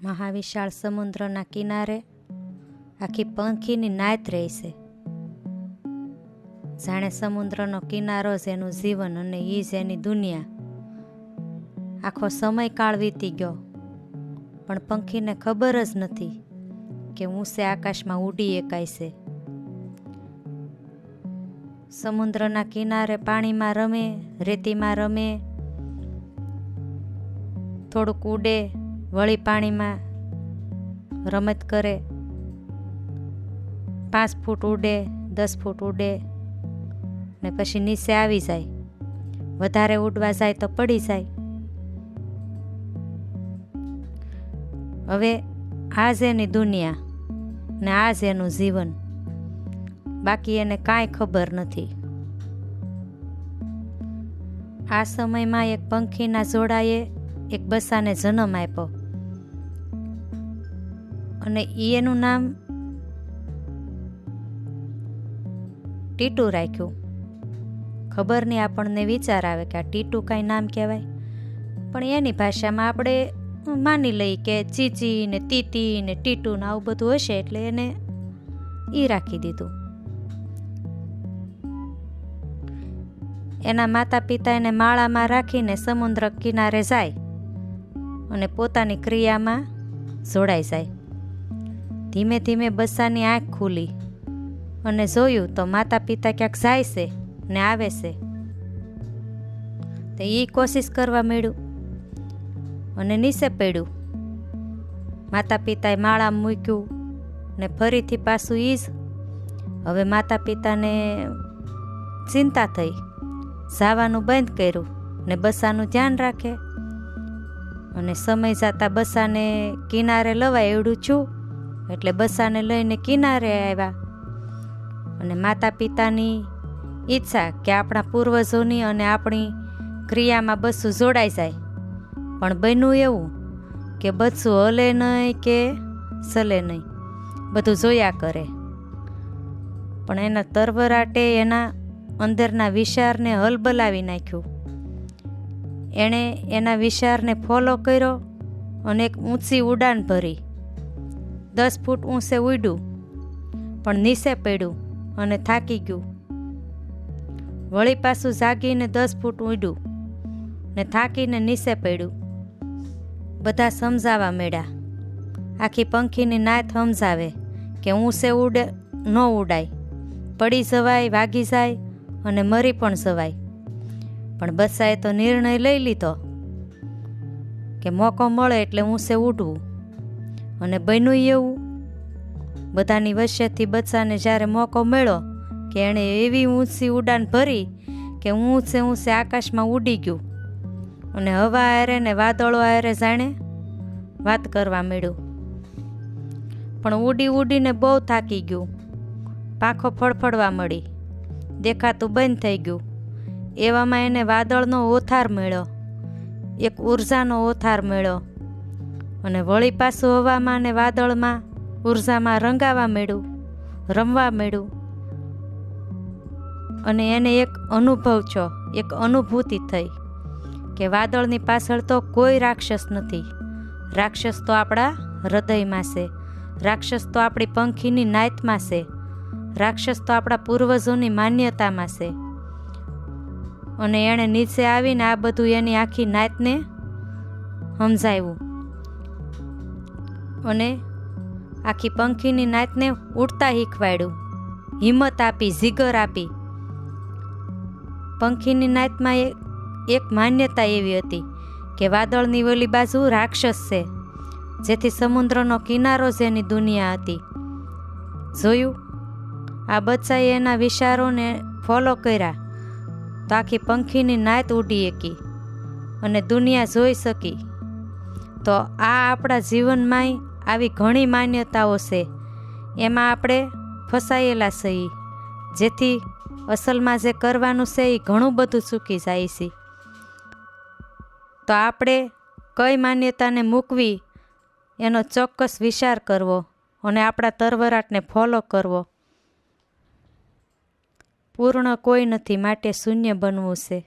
મહાવિશાળ સમુદ્રના કિનારે આખી પંખીની નાત રહેશે. જાણે સમુદ્રનો કિનારો જ એનું જીવન અને એ જ એની દુનિયા. આખો સમયકાળ વીતી ગયો પણ પંખીને ખબર જ નથી કે ઊંચે આકાશમાં ઉડી એકાય છે. સમુદ્રના કિનારે પાણીમાં રમે, રેતીમાં રમે, થોડુંક ઉડે, વળી પાણીમાં રમત કરે. 5 ફૂટ ઉડે, 10 ફૂટ ઉડે ને પછી નીચે આવી જાય. વધારે ઉડવા જાય તો પડી જાય. હવે આ જ એની દુનિયા ને આ જ એનું જીવન. બાકી એને કાંઈ ખબર નથી. આ સમયમાં એક પંખીના જોડાએ એક બચ્ચાને જન્મ આપ્યો અને એનું નામ ટીટુ રાખ્યું. ખબર નહીં, આપણને વિચાર આવે કે આ ટીટુ કાંઈ નામ કહેવાય, પણ એની ભાષામાં આપણે માની લઈએ કે ચીચી ને તીતી ને ટીટુ ને આવું બધું હશે એટલે એને એ રાખી દીધું. એના માતા પિતા એને માળામાં રાખીને સમુદ્ર કિનારે જાય અને પોતાની ક્રિયામાં જોડાઈ જાય. ધીમે ધીમે બચ્ચાની આંખ ખુલી અને જોયું તો માતા પિતા ક્યાંક જાય છે ને આવે છે. તો એ કોશિશ કરવા માંડ્યું અને નીચે પડ્યું. માતા પિતાએ માળામાં મૂક્યું ને ફરીથી પાછું એ જ. હવે માતા પિતાને ચિંતા થઈ, જવાનું બંધ કર્યું ને બચ્ચાનું ધ્યાન રાખે. અને સમય જતાં બચ્ચાને કિનારે લવાય એવડું છું એટલે બચ્ચાને લઈને કિનારે આવ્યા. અને માતા પિતાની ઈચ્છા કે આપણા પૂર્વજોની અને આપણી ક્રિયામાં બચ્ચું જોડાઈ જાય, પણ બન્યું એવું કે બચ્ચું હલે નહીં કે ચલે નહીં, બધું જોયા કરે. પણ એના તરવરાટે એના અંદરના વિચારને હલબલાવી નાખ્યું. એણે એના વિચારને ફોલો કર્યો અને એક ઊંચી ઉડાન ભરી. 10 ફૂટ ઊંચે ઉડ્યું પણ નીચે પડ્યું અને થાકી ગયું. વળી પાછું જાગીને 10 ફૂટ ઉડ્યું ને થાકીને નીચે પડ્યું. બધા સમજાવવા માંડ્યા. આખી પંખીની નાત સમજાવે કે ઊંચે ઉડે ન ઉડાય, પડી જવાય, વાગી જાય અને મરી પણ જવાય. પણ બચ્ચાએ તો નિર્ણય લઈ લીધો કે મોકો મળે એટલે ઊંચે ઉડવું. અને બન્યું એવું. બધાની વચ્ચેથી બચ્ચાને જ્યારે મોકો મળ્યો કે એણે એવી ઊંચી ઉડાન ભરી કે ઊંચે ઊંચે આકાશમાં ઉડી ગયું અને હવા આરે ને વાદળો આરે જાણે વાત કરવા માંડ્યું. પણ ઉડી ઉડીને બહુ થાકી ગયું. પાંખો ફડફડવા મળી, દેખાતું બંધ થઈ ગયું. એવામાં એને વાદળનો ઓથાર મળ્યો, એક ઉર્જાનો ઓથાર મળ્યો. અને વળી પાછું હવામાં ને વાદળમાં ઉર્જામાં રંગાવા માંડ્યું, રમવા માંડ્યું. અને એને એક અનુભવ છો, એક અનુભૂતિ થઈ કે વાદળની પાછળ તો કોઈ રાક્ષસ નથી. રાક્ષસ તો આપણા હૃદયમાં છે, રાક્ષસ તો આપણી પંખીની નાતમાં છે, રાક્ષસ તો આપણા પૂર્વજોની માન્યતામાં છે. અને એણે નીચે આવીને આ બધું એની આખી નાતને સમજાવ્યું અને આખી પંખીની નાતને ઉડતા શીખવાડ્યું, હિંમત આપી, જીગર આપી. પંખીની નાતમાં એક માન્યતા એવી હતી કે વાદળની ઓલી બાજુ રાક્ષસ છે, જેથી સમુદ્રનો કિનારો જ એની દુનિયા હતી. જોયું, આ બચ્ચાએ એના વિચારોને ફોલો કર્યા તો આખી પંખીની નાત ઉડી એકી અને દુનિયા જોઈ શકી. તો આ આપણા જીવનમાંય આવી ઘણી માન્યતાઓ છે, એમાં આપણે ફસાયેલા છીએ, જેથી અસલમાં જે કરવાનું છે એ ઘણું બધું ચૂકી જાય છે. તો આપણે કઈ માન્યતાને મૂકવી એનો ચોક્કસ વિચાર કરવો અને આપણા તરવરાટને ફોલો કરવો. પૂર્ણ કોઈ નથી, માટે શૂન્ય બનવું છે.